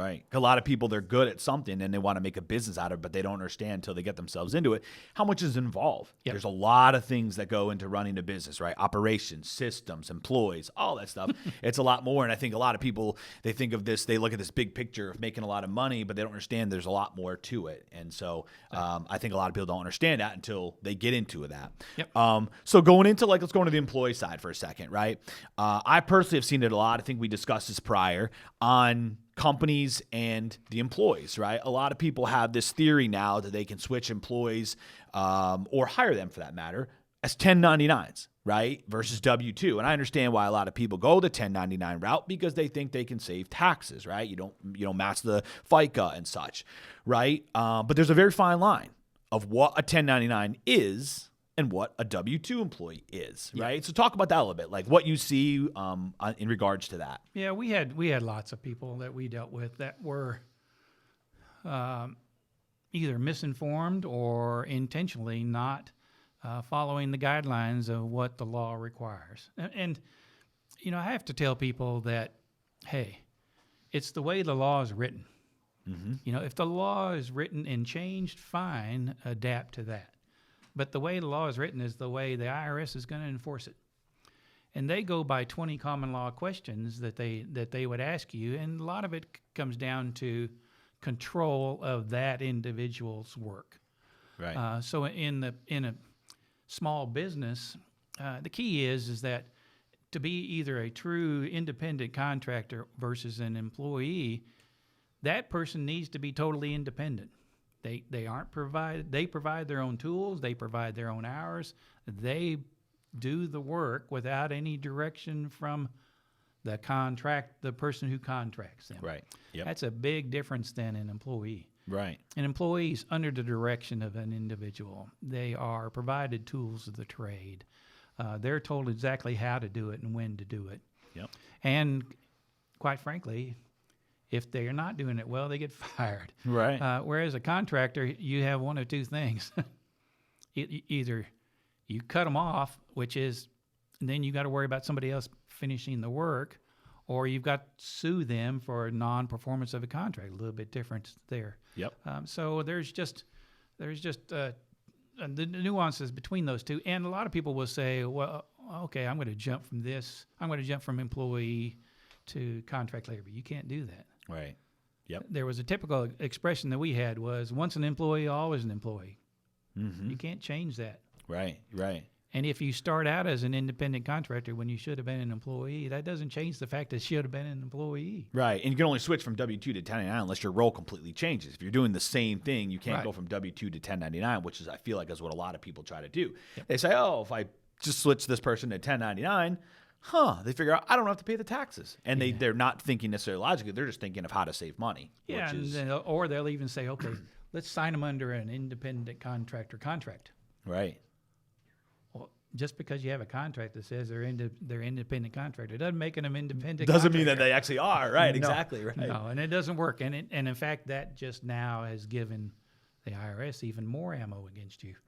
Right. A lot of people, they're good at something and they want to make a business out of it, but they don't understand until they get themselves into it how much is involved. Yep. There's a lot of things that go into running a business, right? Operations, systems, employees, all that stuff. It's a lot more. And I think a lot of people, they think of this, they look at this big picture of making a lot of money, but they don't understand there's a lot more to it. And so I think a lot of people don't understand that until they get into that. Yep. So going into let's go into the employee side for a second, right? I personally have seen it a lot. I think we discussed this prior on companies and the employees, right? A lot of people have this theory now that they can switch employees or hire them for that matter as 1099s, right? Versus W-2. And I understand why a lot of people go the 1099 route because they think they can save taxes, right? You don't match the FICA and such, right? But there's a very fine line of what a 1099 is and what a W-2 employee is, right? So talk about that a little bit, like what you see in regards to that. Yeah, we had lots of people that we dealt with that were either misinformed or intentionally not following the guidelines of what the law requires. And I have to tell people that, hey, it's the way the law is written. Mm-hmm. If the law is written and changed, fine, adapt to that. But the way the law is written is the way the IRS is going to enforce it. And they go by 20 common law questions that they would ask you, and a lot of it comes down to control of that individual's work. Right. So in a small business, the key is that to be either a true independent contractor versus an employee, that person needs to be totally independent. They aren't provided. They provide their own tools. They provide their own hours. They do the work without any direction from the person who contracts them. Right. Yep. That's a big difference than an employee. Right. An employee is under the direction of an individual. They are provided tools of the trade. They're told exactly how to do it and when to do it. Yep. And quite frankly, if they're not doing it well, they get fired. Right. Whereas a contractor, you have one of two things. Either you cut them off, which is then you got to worry about somebody else finishing the work, or you've got to sue them for non-performance of a contract. A little bit different there. Yep. So there's just the nuances between those two. And a lot of people will say, well, okay, I'm going to jump from this. I'm going to jump from employee to contract labor. You can't do that. Right. Yep. There was a typical expression that we had was once an employee, always an employee. Mm-hmm. You can't change that. Right. Right. And if you start out as an independent contractor when you should have been an employee, that doesn't change the fact that you should have been an employee. Right. And you can only switch from W-2 to 1099 unless your role completely changes. If you're doing the same thing, you can't go from W-2 to 1099, which is, I feel like, is what a lot of people try to do. Yep. They say, oh, if I just switch this person to 1099, they figure out I don't have to pay the taxes. And they're not thinking necessarily logically. They're just thinking of how to save money. Yeah, or they'll even say, okay, let's sign them under an independent contractor contract. Right. Well, just because you have a contract that says they're independent contractor, it doesn't make them independent Doesn't mean that contractor. they actually are. Right, No, exactly. Right. No, and it doesn't work. And in fact, that just now has given the IRS even more ammo against you.